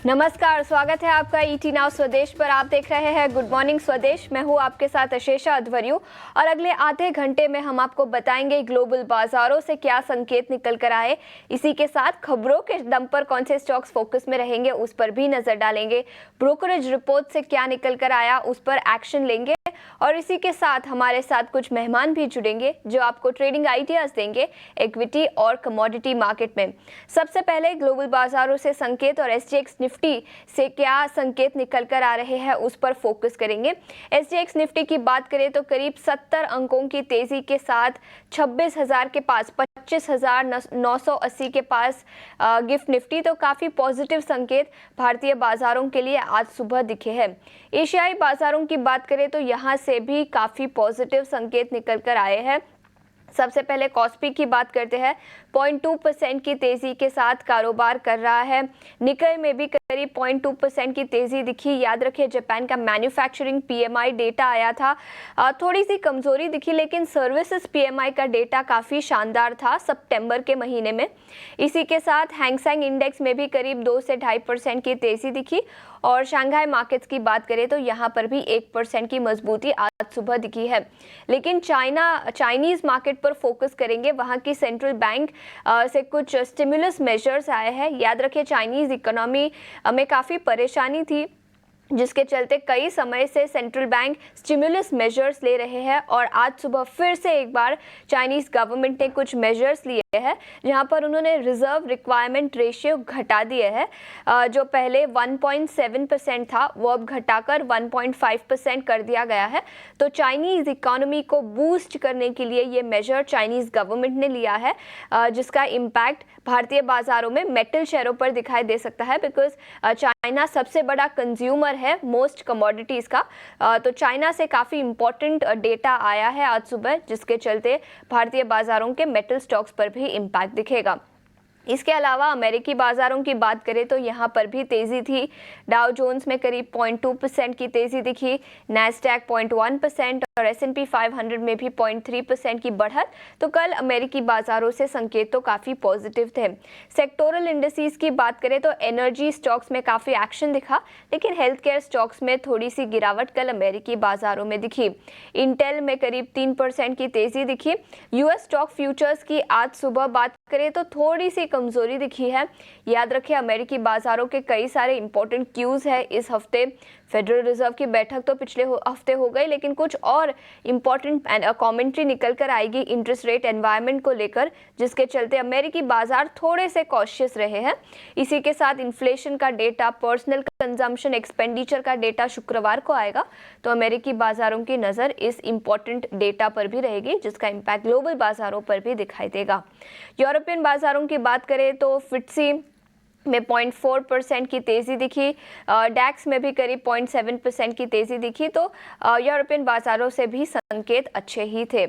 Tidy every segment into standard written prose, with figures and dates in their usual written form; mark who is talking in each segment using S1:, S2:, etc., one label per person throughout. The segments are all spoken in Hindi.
S1: नमस्कार, स्वागत है आपका ईटी नाउ स्वदेश पर। आप देख रहे हैं गुड मॉर्निंग स्वदेश। मैं हूं आपके साथ अशेषा अध्वर्यु और अगले आधे घंटे में हम आपको बताएंगे ग्लोबल बाजारों से क्या संकेत निकल कर आए। इसी के साथ खबरों के दम पर कौन से स्टॉक्स फोकस में रहेंगे उस पर भी नजर डालेंगे। ब्रोकरेज रिपोर्ट से क्या निकल कर आया उस पर एक्शन लेंगे और इसी के साथ हमारे साथ कुछ मेहमान भी जुड़ेंगे जो आपको ट्रेडिंग आइडियाज देंगे इक्विटी और कमोडिटी मार्केट में। सबसे पहले ग्लोबल बाजारों से संकेत और एसजीएक्स निफ्टी से क्या संकेत निकल कर आ रहे हैं उस पर फोकस करेंगे। एसजीएक्स निफ्टी की बात करें तो करीब 70 अंकों की तेजी के साथ 26,000 के पास, 25,980 के पास गिफ्ट निफ्टी, तो काफी पॉजिटिव संकेत भारतीय बाजारों के लिए आज सुबह दिखे हैं। एशियाई बाजारों की बात करें तो यहां से भी काफी पॉजिटिव संकेत निकल कर आए हैं। सबसे पहले कॉस्पी की बात करते हैं, 0.2% की तेजी के साथ कारोबार कर रहा है। निकाय में भी करीब 0.2% की तेजी दिखी। याद रखिए जापान का मैन्युफैक्चरिंग पीएमआई डेटा आया था, थोड़ी सी कमजोरी दिखी, लेकिन सर्विसेज पीएमआई का डेटा काफी शानदार था सितंबर के महीने में। इसी के साथ हैंगसेंग इंडेक्स में भी करीब 2 से 2.5% की तेजी दिखी और शंघाई मार्केट्स की बात करें तो यहाँ पर भी 1% की मजबूती आज सुबह दिखी है। लेकिन चाइनीज मार्केट पर फोकस करेंगे। वहाँ की सेंट्रल बैंक से कुछ स्टिमुलस मेजर्स आए हैं। याद रखिए चाइनीज इकोनॉमी में काफ़ी परेशानी थी, जिसके चलते कई समय से सेंट्रल बैंक स्टिमुलस मेजर्स ले रहे हैं और आज सुबह फिर से एक बार चाइनीज गवर्नमेंट ने कुछ मेजर्स लिए हैं जहां पर उन्होंने रिजर्व रिक्वायरमेंट रेशियो घटा दिए हैं। जो पहले 1.7% था वो अब घटाकर 1.5% कर दिया गया है। तो चाइनीज इकोनॉमी को बूस्ट करने के लिए ये मेजर चाइनीज गवर्नमेंट ने लिया है, जिसका इम्पैक्ट भारतीय बाजारों में मेटल शेयरों पर दिखाई दे सकता है, बिकॉज चाइना सबसे बड़ा कंज्यूमर है मोस्ट कमोडिटीज का। तो चाइना से काफी इंपॉर्टेंट डेटा आया है आज सुबह, जिसके चलते भारतीय बाजारों के मेटल स्टॉक्स पर भी इम्पैक्ट दिखेगा। इसके अलावा अमेरिकी बाजारों की बात करें तो यहाँ पर भी तेजी थी। डाउ जोन्स में करीब 0.2% की तेजी दिखी, नैस्डैक 0.1% और S&P 500 में भी 0.3% की बढ़त। तो कल अमेरिकी बाजारों से संकेत तो काफी पॉजिटिव थे। सेक्टोरल इंडिसेस की बात करें तो एनर्जी स्टॉक्स में काफी एक्शन दिखा, लेकिन हेल्थ केयर स्टॉक्स में थोड़ी सी गिरावट कल अमेरिकी बाजारों में दिखी। इंटेल में करीब 3% की तेजी दिखी। यूएस स्टॉक फ्यूचर्स की आज सुबह बात करें तो थोड़ी सी कमजोरी दिखी है। याद रखिए अमेरिकी बाजारों के कई सारे इंपॉर्टेंट क्यूज है इस हफ्ते। फेडरल रिजर्व की बैठक तो पिछले हफ्ते हो गई, लेकिन कुछ और इंपॉर्टेंट कमेंट्री निकल कर आएगी इंटरेस्ट रेट एनवायरनमेंट को लेकर, जिसके चलते अमेरिकी बाजार थोड़े से कॉशियस रहे हैं। इसी के साथ इन्फ्लेशन का डेटा, पर्सनल कंजम्पशन एक्सपेंडिचर का डेटा शुक्रवार को आएगा। तो अमेरिकी बाजारों की नज़र इस इंपॉर्टेंट डेटा पर भी रहेगी, जिसका इम्पैक्ट ग्लोबल बाजारों पर भी दिखाई देगा। यूरोपियन बाजारों की बात करें तो फिट्सी में 0.4% की तेजी दिखी, डैक्स में भी करीब 0.7% की तेजी दिखी। तो यूरोपियन बाजारों से भी संकेत अच्छे ही थे।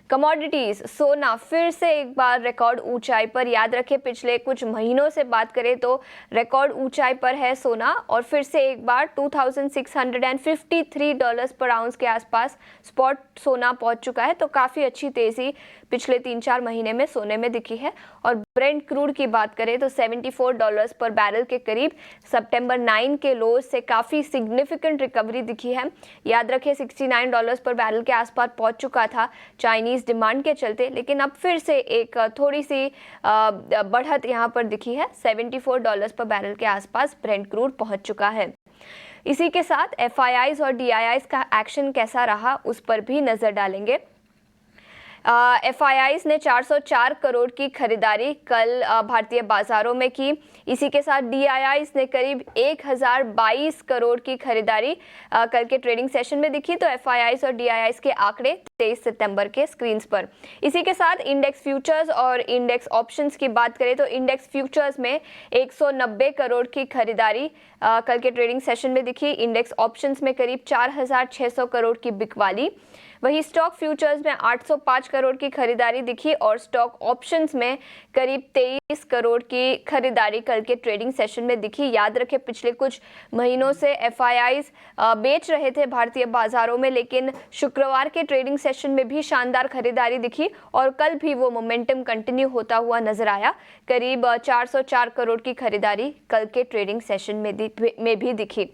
S1: कमोडिटीज, सोना फिर से एक बार रिकॉर्ड ऊंचाई पर। याद रखें पिछले कुछ महीनों से बात करें तो रिकॉर्ड ऊंचाई पर है सोना और फिर से एक बार $2,653 पर आउंस के आसपास स्पॉट सोना पहुंच चुका है। तो काफ़ी अच्छी तेजी पिछले 3-4 महीने में सोने में दिखी है। और ब्रेंट क्रूड की बात करें तो $74 पर बैरल के करीब सितंबर 9 के लोज से काफ़ी सिग्निफिकेंट रिकवरी दिखी है। याद रखें $69 पर बैरल के आसपास पहुंच चुका था चाइनीज डिमांड के चलते, लेकिन अब फिर से एक थोड़ी सी बढ़त यहां पर दिखी है। $74 पर बैरल के आसपास ब्रेंट क्रूड पहुंच चुका है। इसी के साथ FIIs और DIIs का एक्शन कैसा रहा उस पर भी नजर डालेंगे। FIIs ने 404 करोड़ की खरीदारी कल भारतीय बाजारों में की। इसी के साथ DIIs ने करीब 1022 करोड़ की खरीदारी कल के ट्रेडिंग सेशन में दिखी। तो FIIs और DIIs के आंकड़े 23 सितंबर के स्क्रीन्स पर। इसी के साथ इंडेक्स फ्यूचर्स और इंडेक्स ऑप्शंस की बात करें तो इंडेक्स फ्यूचर्स में 190 करोड़ की खरीदारी कल के ट्रेडिंग सेशन में दिखी। इंडेक्स ऑप्शंस में करीब 4,600 करोड़ की बिकवाली। वहीं स्टॉक फ्यूचर्स में 805 करोड़ की खरीदारी दिखी और स्टॉक ऑप्शंस में करीब 23 करोड़ की खरीदारी कल के ट्रेडिंग सेशन में दिखी। याद रखें, पिछले कुछ महीनों से एफआईआईज बेच रहे थे भारतीय बाजारों में, लेकिन शुक्रवार के ट्रेडिंग सेशन में भी शानदार खरीदारी दिखी और कल भी वो मोमेंटम कंटिन्यू होता हुआ नजर आया। करीब 404 करोड़ की खरीदारी कल के ट्रेडिंग सेशन में भी दिखी।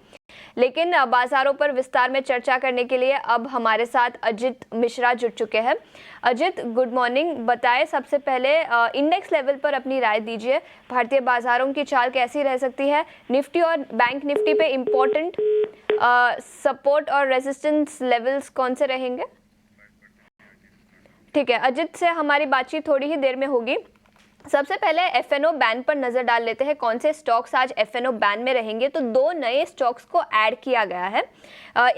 S1: लेकिन बाजारों पर विस्तार में चर्चा करने के लिए अब हमारे साथ अजित मिश्रा जुड़ चुके हैं। Ajit, good morning. बताएं सबसे पहले इंडेक्स लेवल पर अपनी राय दीजिए, भारतीय बाजारों की चाल कैसी रह सकती है? निफ्टी और बैंक निफ्टी पे इम्पोर्टेंट सपोर्ट और रेजिस्टेंस लेवल्स कौन से रहेंगे? ठीक है, अजित से हमारी बातचीत थोड़ी ही देर में होगी। सबसे पहले एफएनओ बैन पर नजर डाल लेते हैं, कौन से स्टॉक्स आज एफएनओ बैन में रहेंगे। तो दो नए स्टॉक्स को ऐड किया गया है।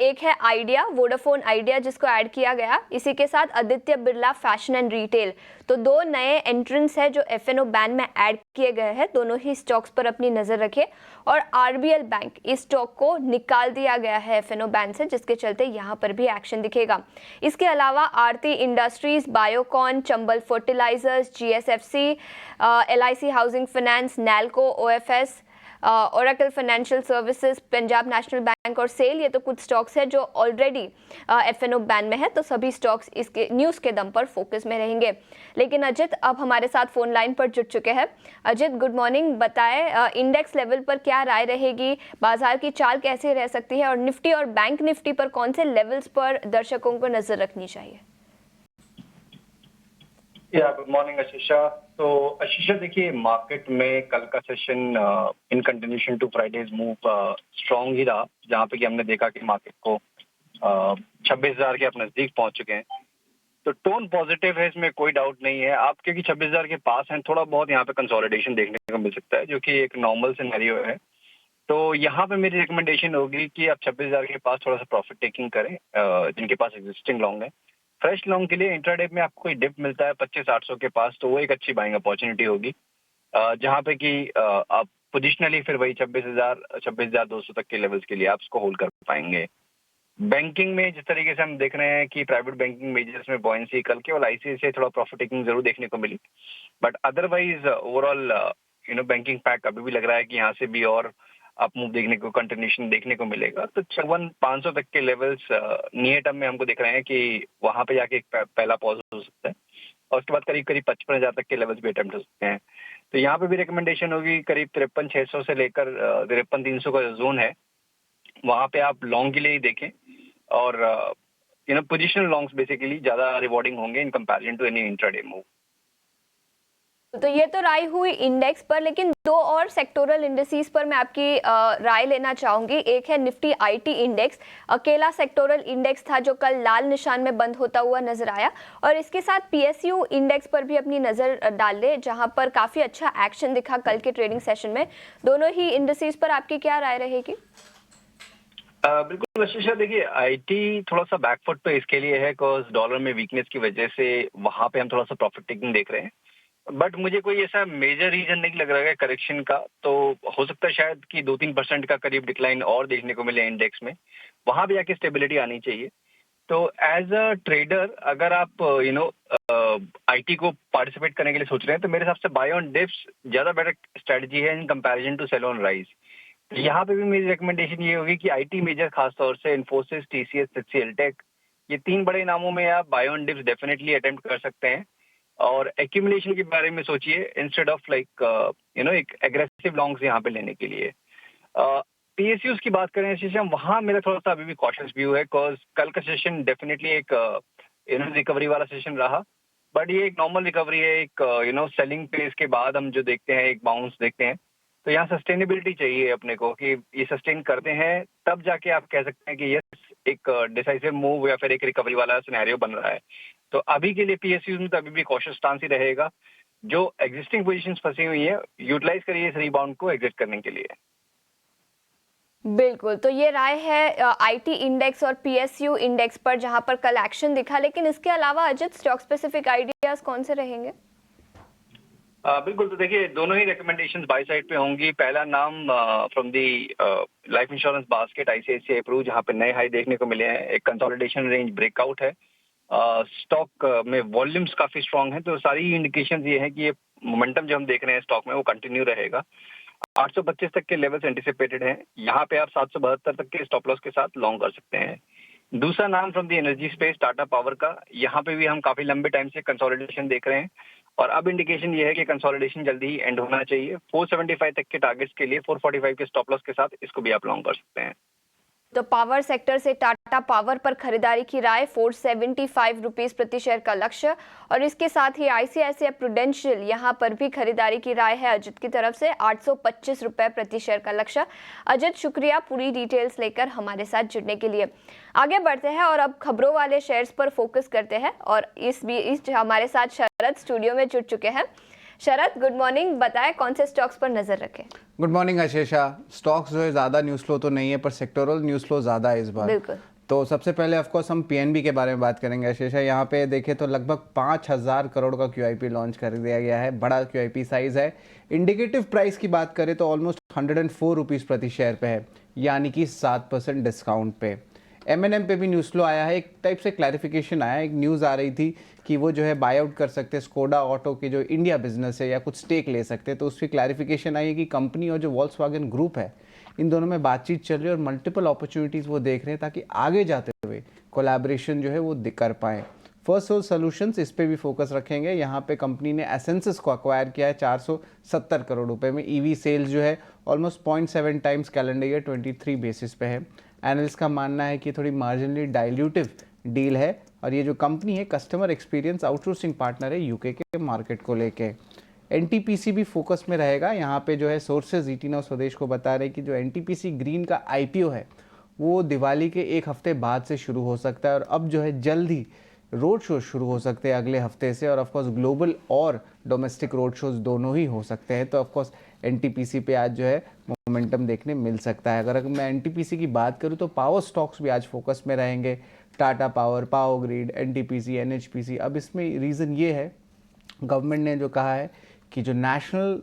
S1: एक है आइडिया, वोडाफोन आइडिया, जिसको ऐड किया गया। इसी के साथ Aditya Birla fashion and retail. तो दो नए एंट्रेंस है जो एफएनओ बैन में ऐड किए गए हैं। दोनों ही स्टॉक्स पर अपनी नजर रखें। और आरबीएल बैंक, इस स्टॉक को निकाल दिया गया है एफएनओ बैन से, जिसके चलते यहाँ पर भी एक्शन दिखेगा। इसके अलावा Aarti Industries, Biocon, Chambal Fertilisers, GSFC, LIC Housing Finance, Nalco, OFS, Oracle Financial Services, Punjab National Bank और सेल, ये तो कुछ स्टॉक्स हैं जो ऑलरेडी एफएनओ बैन में है। तो सभी स्टॉक्स इसके न्यूज़ के दम पर फोकस में रहेंगे। लेकिन अजित अब हमारे साथ फोन लाइन पर जुड़ चुके हैं। Ajit, good morning. बताएं इंडेक्स लेवल पर क्या राय रहेगी, बाजार की चाल कैसे रह सकती है और निफ्टी और बैंक निफ्टी पर कौन से लेवल्स पर दर्शकों को नजर रखनी चाहिए?
S2: Good morning Ashisha. तो आशीषा देखिए, मार्केट में कल का session in continuation to Friday's move strong ही रहा, जहां पे कि हमने देखा कि मार्केट को 26,000 के अपने नजदीक पहुंच चुके हैं। तो टोन पॉजिटिव है, इसमें कोई डाउट नहीं है। आप क्योंकि 26,000 के पास हैं, थोड़ा बहुत यहाँ पे कंसोलिडेशन देखने को मिल सकता है, जो कि एक नॉर्मल सिनेरियो है। तो यहाँ पे मेरी रिकमेंडेशन होगी कि आप 26,000 के पास थोड़ा सा प्रॉफिट टेकिंग करें, जिनके पास एग्जिस्टिंग लॉन्ग है। फ्रेश लॉन्ग के लिए इंट्राडे में आपको कोई डिप मिलता है 25-800 के पास, तो वो एक अच्छी बाइंग अपॉर्चुनिटी होगी, जहां पे कि आप पोजिशनली फिर वही 26,200 तक के लेवल्स के लिए आप उसको होल्ड कर पाएंगे। बैंकिंग में जिस तरीके से हम देख रहे हैं कि प्राइवेट बैंकिंग मेजर्स में बॉयंसी, कल केवल आईसीआईसीआई थोड़ा प्रॉफिट टेकिंग जरूर देखने को मिली, but otherwise overall banking pack अभी भी लग रहा है कि यहाँ से भी और अप मूव देखने को, कंटिन्यूशन देखने को मिलेगा। तो 54,500 तक के लेवल्स नियर टर्म में हमको दिख रहे हैं कि वहां पे जाके एक पहला पॉज हो सकता है, और उसके बाद करीब 55,000 तक के लेवल्स भी अटेम्प्ट हो सकते हैं। तो यहाँ पे भी रिकमेंडेशन होगी करीब 53,600 से लेकर 53,300 का जो जोन है, वहां पे आप लॉन्ग के लिए ही देखें। और पोजिशनल लॉन्ग्स बेसिकली ज्यादा रिवॉर्डिंग होंगे in comparison to any intraday move.
S1: तो ये तो राय हुई इंडेक्स पर, लेकिन दो और सेक्टोरल इंडेक्सेस पर मैं आपकी राय लेना चाहूंगी। एक है निफ्टी आईटी इंडेक्स, अकेला सेक्टोरल इंडेक्स था जो कल लाल निशान में बंद होता हुआ नजर आया। और इसके साथ पीएसयू इंडेक्स पर भी अपनी नजर डाल ले, जहां पर काफी अच्छा एक्शन दिखा कल के ट्रेडिंग सेशन में। दोनों ही इंडेक्सेस पर आपकी क्या राय रहेगी?
S2: बिल्कुल आशीषा, देखिए आईटी थोड़ा सा बैकफुट पे इसके लिए है, बिकॉज डॉलर में वीकनेस की वजह से वहां पे हम थोड़ा सा प्रॉफिट टेकिंग देख रहे हैं। बट मुझे कोई ऐसा मेजर रीजन नहीं लग रहा है करेक्शन का। तो हो सकता है शायद कि 2-3% का करीब डिक्लाइन और देखने को मिले इंडेक्स में, वहां भी आके स्टेबिलिटी आनी चाहिए। तो एज अ ट्रेडर अगर आप आईटी को पार्टिसिपेट करने के लिए सोच रहे हैं, तो मेरे हिसाब से बाय ऑन डिप्स ज्यादा बेटर स्ट्रेटजी है in comparison to sell on rise. यहाँ पे भी मेरी रिकमेंडेशन ये होगी कि आईटी मेजर खासतौर से इन्फोसिस, टीसीएस, एचसीएल टेक, ये 3 बड़े नामों में आप buy on dips definitely attempt कर सकते हैं। और एक्यूमुलेशन के बारे में सोचिए इंस्टेड ऑफ लाइक एक एग्रेसिव लॉन्ग्स यहाँ पे लेने के लिए। पीएसयूज की बात करें शीशम, वहां मेरा थोड़ा सा अभी भी कॉशियस व्यू है, बिकॉज कल का सेशन डेफिनेटली एक रिकवरी वाला सेशन रहा, बट ये एक नॉर्मल रिकवरी है। एक सेलिंग पेस के बाद हम जो देखते हैं एक बाउंस देखते हैं, तो यहाँ सस्टेनेबिलिटी चाहिए अपने को कि ये सस्टेन करते हैं, तब जाके आप कह सकते हैं कि यस एक डिसाइसिव मूव या फिर एक रिकवरी वाला सिनेरियो बन रहा है। तो अभी के लिए पीएसयूज में तो अभी भी कॉशियस स्टांस ही रहेगा। जो एग्जिस्टिंग पोजीशंस फंसी हुई है, यूटिलाइज करिए इस रिबाउंड को एग्जिट करने के लिए।
S1: बिल्कुल, तो ये राय है आईटी इंडेक्स और पीएसयू इंडेक्स पर, जहां पर कल एक्शन दिखा। लेकिन इसके अलावा अजित, स्टॉक स्पेसिफिक आइडियाज कौन से रहेंगे?
S2: बिल्कुल, तो देखिए दोनों ही रिकमेंडेशंस बाय साइड पे होंगी। पहला नाम from the life insurance basket, ICICI Pru, जहां पे नए हाई देखने को मिले हैं, एक कंसोलिडेशन रेंज ब्रेकआउट है। स्टॉक में वॉल्यूम्स काफी स्ट्रांग हैं, तो सारी इंडिकेशंस ये हैं कि ये मोमेंटम जो हम देख रहे हैं स्टॉक में वो कंटिन्यू रहेगा। 825 तक के लेवल्स एंटिसिपेटेड हैं। यहाँ पे आप 772 तक के स्टॉप लॉस के साथ लॉन्ग कर सकते हैं। दूसरा नाम from the energy space Tata power का, यहाँ पे भी हम काफी लंबे टाइम से कंसोलिडेशन देख रहे हैं और अब इंडिकेशन ये है कि कंसोलिडेशन जल्दी ही एंड होना चाहिए। 475 तक के टारगेट्स के लिए 445 के स्टॉप लॉस के साथ इसको भी आप लॉन्ग कर सकते हैं।
S1: तो पावर सेक्टर से टाटा पावर पर खरीदारी की राय, 475 रुपीस प्रति शेयर का लक्ष्य। और इसके साथ ही आईसीआईसीआई प्रूडेंशियल, यहाँ पर भी खरीदारी की राय है अजित की तरफ से, 825 रुपए प्रति शेयर का लक्ष्य। अजित, शुक्रिया पूरी डिटेल्स लेकर हमारे साथ जुड़ने के लिए। आगे बढ़ते हैं और अब खबरों वाले शेयर्स पर फोकस करते हैं और इस हमारे साथ शरद स्टूडियो में जुड़ चुके हैं। शरद, गुड मॉर्निंग, बताएं कौन से स्टॉक्स पर नजर रखें।
S3: Good morning आशीषा। स्टॉक्स जो है ज़्यादा न्यूज़ फ्लो तो नहीं है, पर सेक्टोरल न्यूज़ फ्लो ज़्यादा है इस बार।
S1: बिल्कुल।
S3: तो सबसे पहले ऑफकोर्स हम पीएनबी के बारे में बात करेंगे आशीषा। यहाँ पे देखें तो लगभग 5000 करोड़ का क्यूआईपी लॉन्च कर दिया गया है, बड़ा क्यूआईपी साइज है। इंडिकेटिव प्राइस की बात करें तो ऑलमोस्ट 104 रुपीज़ प्रति शेयर पे है, यानी कि 7% डिस्काउंट पे। एमएनएम पे भी न्यूज़ फ्लो आया है, एक टाइप से क्लैरिफिकेशन आया है। एक न्यूज़ आ रही थी कि वो जो है बाय आउट कर सकते हैं स्कोडा ऑटो की जो इंडिया बिजनेस है, या कुछ स्टेक ले सकते हैं। तो उसकी क्लैरिफिकेशन आई है कि कंपनी और जो वॉल्क्सवैगन ग्रुप है, इन दोनों में बातचीत चल रही है और मल्टीपल अपॉर्चुनिटीज़ वो देख रहे हैं ताकि आगे जाते हुए कोलैबोरेशन जो है वो कर पाएँ। फर्स्ट सोर्स सॉल्यूशंस, इस पे भी फोकस रखेंगे। यहाँ पे कंपनी ने एसेंसिस को अक्वायर किया है 470 करोड़ रुपए में। ईवी सेल्स जो है almost 0.7 times calendar year 23 basis पे है। एनालिस्ट का मानना है कि थोड़ी मार्जिनली डाइल्यूटिव डील है और ये जो कंपनी है कस्टमर एक्सपीरियंस आउटसोर्सिंग पार्टनर है यूके के मार्केट को लेके। एनटीपीसी भी फोकस में रहेगा। यहाँ पे जो है सोर्सेज ईटी नाउ स्वदेश को बता रहे हैं कि जो एनटीपीसी ग्रीन का आईपीओ है वो दिवाली के एक हफ्ते बाद से शुरू हो सकता है और अब जो है जल्द ही रोड शो शुरू हो सकते हैं अगले हफ्ते से, और ऑफकोर्स ग्लोबल और डोमेस्टिक रोड शोज दोनों ही हो सकते हैं। तो ऑफकोर्स एनटीपीसी पे आज जो है मोमेंटम देखने मिल सकता है। अगर मैं एनटीपीसी की बात करूँ तो पावर स्टॉक्स भी आज फोकस में रहेंगे। Tata power, power grid, NTPC, NHPC. अब इसमें रीज़न ये है, गवर्नमेंट ने जो कहा है कि जो नेशनल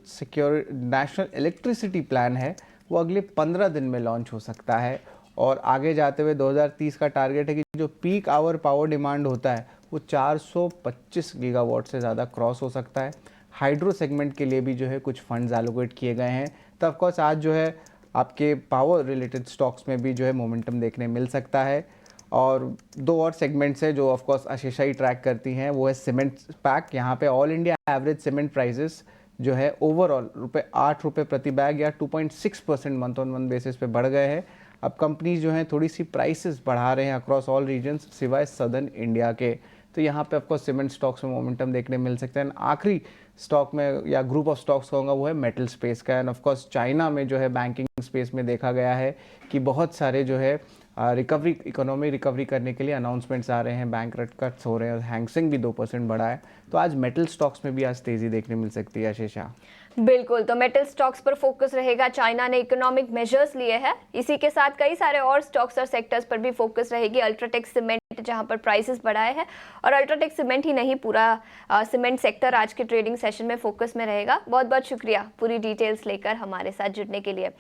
S3: इलेक्ट्रिसिटी प्लान है वो अगले 15 दिन में लॉन्च हो सकता है और आगे जाते हुए 2030 का टारगेट है कि जो पीक आवर पावर डिमांड होता है वो 425 गीगावाट से ज़्यादा क्रॉस हो सकता है। हाइड्रो सेगमेंट के लिए भी जो है कुछ फंड्स एलोकेट किए गए हैं। तो ऑफकोर्स आज जो है आपके पावर रिलेटेड स्टॉक्स में भी जो है मोमेंटम देखने मिल सकता है। और दो और सेगमेंट्स है जो ऑफकोर्स आशीषा ही ट्रैक करती हैं, वो है सीमेंट पैक। यहाँ पे all India average cement prices जो है ओवरऑल ₹8 प्रति बैग या 2.6% मंथ ऑन मंथ बेसिस पे बढ़ गए हैं। अब कंपनीज जो हैं थोड़ी सी प्राइसेस बढ़ा रहे हैं अक्रॉस ऑल रीजन्स सिवाय सदर्न इंडिया के। तो यहाँ पे ऑफकोर्स सीमेंट स्टॉक्स में मोमेंटम देखने मिल सकते हैं। आखिरी स्टॉक में या ग्रुप ऑफ स्टॉक्स कहूँगा वो है मेटल स्पेस का। एंड ऑफकोर्स चाइना में जो है बैंकिंग स्पेस में देखा गया है कि बहुत सारे जो है इकोनॉमी रिकवरी करने के लिए अनाउंसमेंट्स आ रहे हैं, बैंक रेट कट्स हो रहे हैं और हैंगसेंग भी 2% बढ़ा है। तो आज मेटल स्टॉक्स में भी आज तेजी देखने मिल सकती है आशीषा।
S1: बिल्कुल, तो मेटल स्टॉक्स पर फोकस रहेगा। चाइना ने इकोनॉमिक मेजर्स लिए हैं, इसी के साथ कई सारे और स्टॉक्स और सेक्टर्स पर भी फोकस रहेगी। अल्ट्राटेक सीमेंट जहां पर प्राइसेस बढ़ाए हैं, और अल्ट्राटेक सीमेंट ही नहीं पूरा सीमेंट सेक्टर आज के ट्रेडिंग सेशन में फोकस में रहेगा। बहुत बहुत शुक्रिया पूरी डिटेल्स लेकर हमारे साथ जुड़ने के लिए।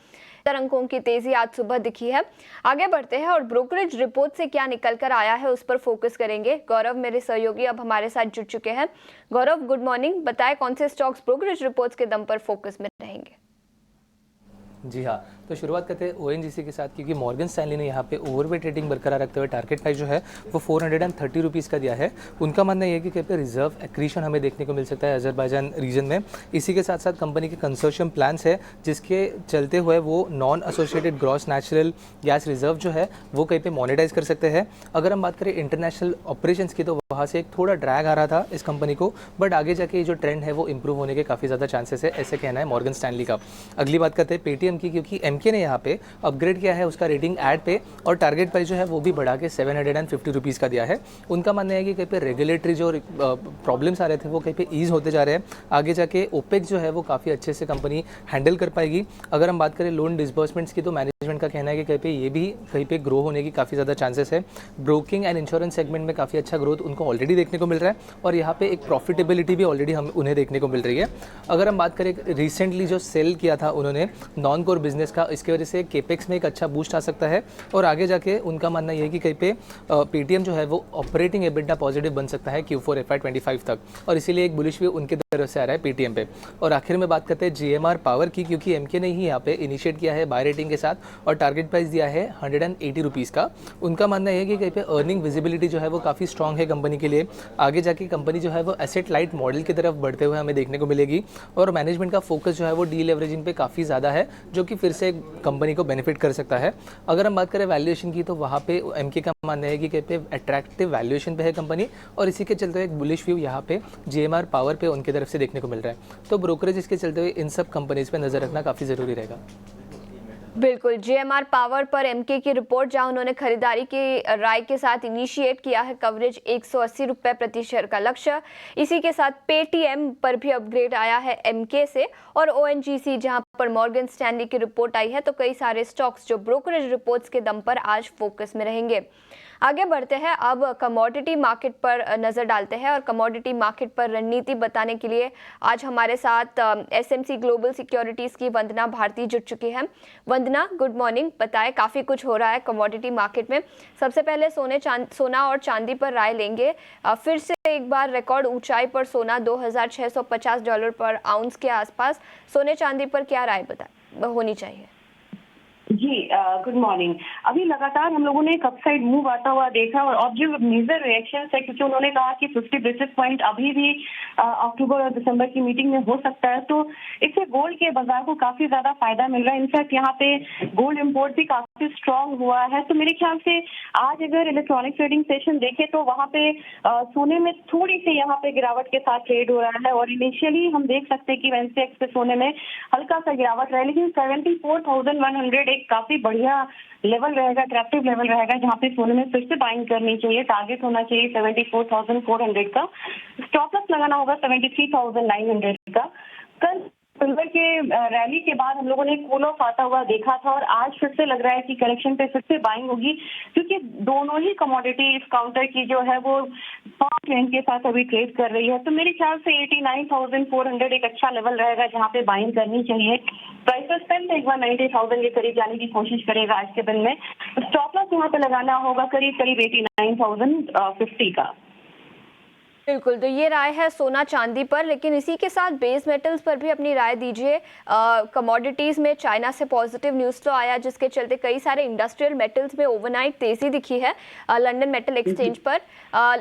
S1: अंकों की तेजी आज सुबह दिखी है। आगे बढ़ते हैं और ब्रोकरेज रिपोर्ट से क्या निकल कर आया है उस पर फोकस करेंगे। गौरव मेरे सहयोगी अब हमारे साथ जुड़ चुके हैं। गौरव, गुड मॉर्निंग, बताएं कौन से स्टॉक्स ब्रोकरेज रिपोर्ट्स के दम पर फोकस में रहेंगे।
S4: जी हाँ, तो शुरुआत करते हैं ओएनजीसी के साथ, क्योंकि मॉर्गन स्टैनली ने यहाँ पे ओवरवेट रेटिंग बरकरार रखते हुए टारगेट प्राइस जो है वो 430 रुपीज़ का दिया है। उनका मानना यह है कि कहीं पे रिजर्व एक्रीशन हमें देखने को मिल सकता है अजरबैजान रीजन में। इसी के साथ साथ कंपनी के कंसोर्शियम प्लान्स है जिसके चलते हुए वो non associated gross natural gas reserve जो है वो कहीं पर मोनेटाइज कर सकते हैं। अगर हम बात करें इंटरनेशनल ऑपरेशंस की तो वहाँ से एक थोड़ा ड्रैग आ रहा था इस कंपनी को, बट आगे जाके ये जो ट्रेंड है वो इंप्रूव होने के काफ़ी ज़्यादा चांसेस है, ऐसे कहना है मॉर्गन स्टैनली का। अगली बात करते हैं पेटीएम की, क्योंकि एमके ने यहाँ पे अपग्रेड किया है उसका रेटिंग ऐड पे और टारगेट प्राइस जो है वो भी बढ़ा के 750 रुपीज़ का दिया है। उनका मानना है कि कहीं पे रेगुलेटरी जो प्रॉब्लम्स आ रहे थे वो कहीं पे ईज होते जा रहे हैं। आगे जाके ओपेक्स जो है वो काफ़ी अच्छे से कंपनी हैंडल कर पाएगी। अगर हम बात करें लोन डिसबर्समेंट्स की तो मैनेजमेंट मैनेजमेंट का कहना है कि कहीं पे ये भी कहीं पे ग्रो होने की काफ़ी ज़्यादा चांसेस है। ब्रोकिंग एंड इंश्योरेंस सेगमेंट में काफ़ी अच्छा ग्रोथ उनको ऑलरेडी देखने को मिल रहा है और यहाँ पे एक प्रॉफिटेबिलिटी भी ऑलरेडी हम उन्हें देखने को मिल रही है। अगर हम बात करें रिसेंटली जो सेल किया था उन्होंने नॉन कोर बिजनेस का, इसकी वजह से केपेक्स में एक अच्छा बूस्ट आ सकता है और आगे जाके उनका मानना ये है कि कहीं पे पेटीएम जो है वो ऑपरेटिंग एबिटा पॉजिटिव बन सकता है Q4 FY25 तक और इसीलिए एक बुलिश व्यू उनके तरफ से आ रहा है पेटीएम पे। और आखिर में बात करते हैं GMR पावर की, क्योंकि एमके ने ही यहाँ पे इनिशिएट किया है बाय रेटिंग के साथ और टारगेट प्राइस दिया है 180 रुपीज़ का। उनका मानना है कि कहीं पे अर्निंग विजिबिलिटी जो है वो काफ़ी स्ट्रॉन्ग है कंपनी के लिए। आगे जाके कंपनी जो है वो एसेट लाइट मॉडल की तरफ बढ़ते हुए हमें देखने को मिलेगी और मैनेजमेंट का फोकस जो है वो डीलेवरेजिंग पे काफ़ी ज़्यादा है, जो कि फिर से कंपनी को बेनिफिट कर सकता है। अगर हम बात करें वैल्यूएशन की तो वहाँ पे एमके का मानना है कि कहीं पे अट्रैक्टिव वैल्यूएशन पे है कंपनी और इसी के चलते एक बुलिश व्यू यहाँ पे GMR पावर पे उनकी तरफ से देखने को मिल रहा है। तो ब्रोकरेज इसके चलते हुए इन सब कंपनीज पे नज़र रखना काफ़ी ज़रूरी रहेगा।
S1: बिल्कुल, GMR पावर पर एमके की रिपोर्ट, जहां उन्होंने खरीदारी की राय के साथ इनिशिएट किया है कवरेज 180 रुपये प्रति शेयर का लक्ष्य। इसी के साथ पेटीएम पर भी अपग्रेड आया है एमके से और ONGC जहां पर मॉर्गन स्टैनली की रिपोर्ट आई है, तो कई सारे स्टॉक्स जो ब्रोकरेज रिपोर्ट्स के दम पर आज फोकस में रहेंगे। आगे बढ़ते हैं, अब कमोडिटी मार्केट पर नज़र डालते हैं और कमोडिटी मार्केट पर रणनीति बताने के लिए आज हमारे साथ SMC ग्लोबल सिक्योरिटीज़ की वंदना भारती जुड़ चुकी है। वंदना, गुड मॉर्निंग। बताएं, काफ़ी कुछ हो रहा है कमोडिटी मार्केट में। सबसे पहले सोना और चांदी पर राय लेंगे। फिर से एक बार रिकॉर्ड ऊंचाई पर सोना $2650 पर आउंस के आसपास, सोने चांदी पर क्या राय होनी चाहिए?
S5: जी, गुड मॉर्निंग। अभी लगातार हम लोगों ने एक अपसाइड मूव आता हुआ देखा और ऑब्जर्व मेजर रिएक्शन है, क्योंकि उन्होंने कहा कि 50 बेसिस पॉइंट अभी भी अक्टूबर और दिसंबर की मीटिंग में हो सकता है, तो इससे गोल्ड के बाजार को काफी ज्यादा फायदा मिल रहा है। इनफैक्ट यहाँ पे गोल्ड इम्पोर्ट भी काफी स्ट्रांग हुआ है, तो मेरे ख्याल से आज अगर इलेक्ट्रॉनिक ट्रेडिंग सेशन देखे तो वहाँ पे सोने में थोड़ी सी यहाँ पे गिरावट के साथ ट्रेड हो रहा है और इनिशियली हम देख सकते हैं कि वेंसेक्स पे सोने में हल्का सा गिरावट रहा है, लेकिन 74,100 एक काफी बढ़िया लेवल रहेगा, अट्रैक्टिव लेवल रहेगा, जहाँ पे सोने में फिर से बाइंग करनी चाहिए। टारगेट होना चाहिए 74,400 का, स्टॉप लॉस लगाना होगा 73,900 का। कल सिल्वर के रैली के बाद हम लोगों ने कूल ऑफ आता हुआ देखा था और आज फिर से लग रहा है कि करेक्शन पे फिर से बाइंग होगी, क्योंकि दोनों ही कमोडिटी इस काउंटर की जो है वो 5 ट्रेंड के साथ अभी ट्रेड कर रही है। तो मेरे ख्याल से 89,400 एक अच्छा लेवल रहेगा जहाँ पे बाइंग करनी चाहिए। प्राइस स्पेंड एक बार 90,000 के करीब जाने की कोशिश करेगा आज के दिन में। स्टॉप लॉस यहाँ पे लगाना होगा करीब 89,050 का।
S1: बिल्कुल, तो ये राय है सोना चांदी पर, लेकिन इसी के साथ बेस मेटल्स पर भी अपनी राय दीजिए। कमोडिटीज़ में चाइना से पॉजिटिव न्यूज़ तो आया, जिसके चलते कई सारे इंडस्ट्रियल मेटल्स में ओवरनाइट तेज़ी दिखी है लंदन मेटल एक्सचेंज पर।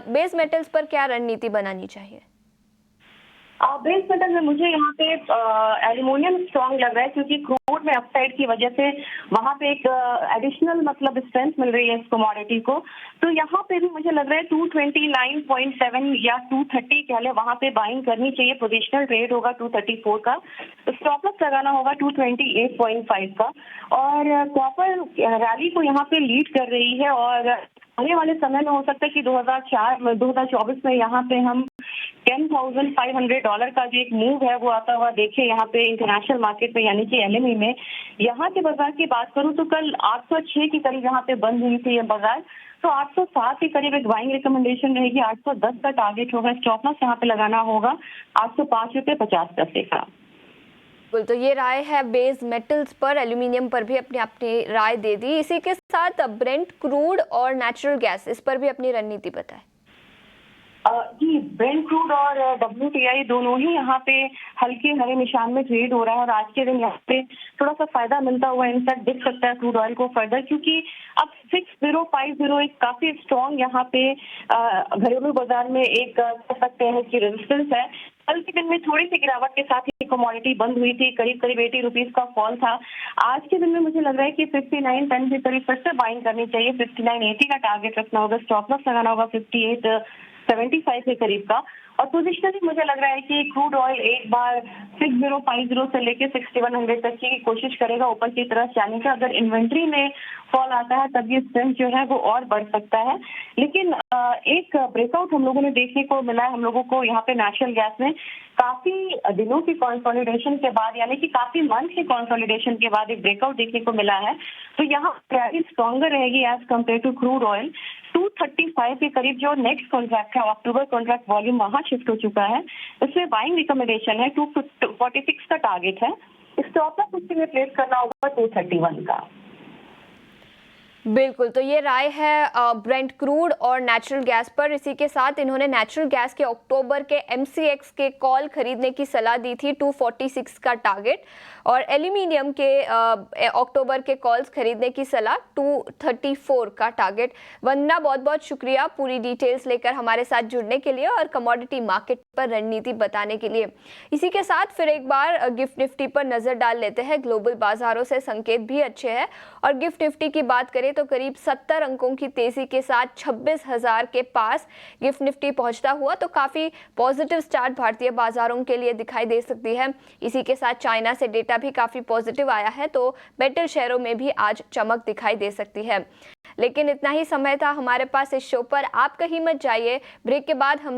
S1: बेस मेटल्स पर क्या रणनीति बनानी चाहिए?
S5: बेस मेटल में मुझे यहाँ पे एल्यूमिनियम स्ट्रॉन्ग लग रहा है, क्योंकि क्रूड में अपसाइड की वजह से वहाँ पे एक एडिशनल मतलब स्ट्रेंथ मिल रही है इस कमोडिटी को। तो यहाँ पे भी मुझे लग रहा है 229.7 या 230 कह ले, वहाँ पे बाइंग करनी चाहिए। पोजिशनल ट्रेड होगा 234 का, स्टॉप लॉस लगाना होगा 228.5 का। और कॉपर रैली को यहाँ पे लीड कर रही है और आने वाले समय में हो सकता है कि 2024 में यहाँ पे हम $10,500 का जो एक मूव है वो आता हुआ देखे यहाँ पे इंटरनेशनल मार्केट में, यानी कि LME में। यहाँ के बाजार की बात करूँ तो कल 806 के करीब यहाँ पे बंद हुई थी ये बाजार, तो 807 के करीब एक बाइंग रिकमेंडेशन रहेगी। 810 का टारगेट होगा। स्टॉप लॉस यहाँ पे लगाना होगा 805.50 रुपये का।
S1: तो ये राय है बेस मेटल्स पर। एल्यूमिनियम पर भी अपनी राय दे दी। इसी के साथ ब्रेंट क्रूड और नेचुरल गैस, इस पर भी अपनी रणनीति बताएं।
S5: जी, ब्रेंट क्रूड और WTI दोनों ही यहाँ पे हल्के हरे निशान में ट्रेड हो रहा है और आज के दिन यहाँ पे थोड़ा सा फायदा मिलता हुआ इनफैक्ट दिख सकता है क्रूड ऑयल को फर्दर, क्योंकि अब 6050 एक काफी स्ट्रॉन्ग यहाँ पे घरेलू बाजार में एक कह सकते हैं कि रेजिस्टेंस है। कल के दिन में थोड़ी सी गिरावट के साथ ही कमोडिटी बंद हुई थी, करीब 80 रुपीज का फॉल था। आज के दिन में मुझे लग रहा है कि 59.10 के करीब फिर से बाइंग करनी चाहिए। 59.80 का टारगेट रखना होगा। स्टॉप लॉस लगाना होगा 58.75 के करीब का। और पोजिशनली मुझे लग रहा है कि क्रूड ऑयल एक बार 6050 से लेके 6100 तक की कोशिश करेगा ऊपर की तरफ जाने का। अगर इन्वेंट्री में फॉल आता है तब ये स्ट्रेंथ जो है वो और बढ़ सकता है। लेकिन एक ब्रेकआउट हम लोगों ने देखने को मिला है हम लोगों को यहाँ पे नेचुरल गैस में, काफी दिनों की कंसोलिडेशन के बाद, यानी कि काफी मंथ के कंसोलिडेशन के बाद एक ब्रेकआउट देखने को मिला है। तो यहाँ प्राइस स्ट्रॉन्गर रहेगी as compared to crude oil. 235 के करीब जो नेक्स्ट कॉन्ट्रैक्ट है, अक्टूबर कॉन्ट्रैक्ट वॉल्यूम वहां शिफ्ट हो चुका है। इसमें बाइंग रिकमेंडेशन है, 246 का टारगेट है। स्टॉप लॉस उसके लिए प्लेस करना होगा 231 का।
S1: बिल्कुल, तो ये राय है ब्रेंट क्रूड और नेचुरल गैस पर। इसी के साथ इन्होंने नेचुरल गैस के अक्टूबर के MCX के कॉल खरीदने की सलाह दी थी, 246 का टारगेट, और एल्यूमिनियम के अक्टूबर के कॉल्स खरीदने की सलाह 234 का टारगेट। वंदना, बहुत बहुत शुक्रिया पूरी डिटेल्स लेकर हमारे साथ जुड़ने के लिए और कमोडिटी मार्केट पर रणनीति बताने के लिए। इसी के साथ फिर एक बार गिफ्ट निफ्टी पर नजर डाल लेते हैं। ग्लोबल बाजारों से संकेत भी अच्छे हैं और गिफ्ट निफ्टी की बात करें तो करीब 70 अंकों की तेजी के साथ 26,000 के पास गिफ्ट निफ्टी पहुंचता हुआ, तो काफी पॉजिटिव स्टार्ट भारतीय बाजारों के लिए दिखाई दे सकती है। इसी के साथ चाइना से डेटा भी काफी पॉजिटिव आया है, तो मेटल शेयरों में भी आज चमक दिखाई दे सकती है। लेकिन इतना ही समय था हमारे पास इस शो पर। आप कहीं मत जाइए, ब्रेक के बाद हम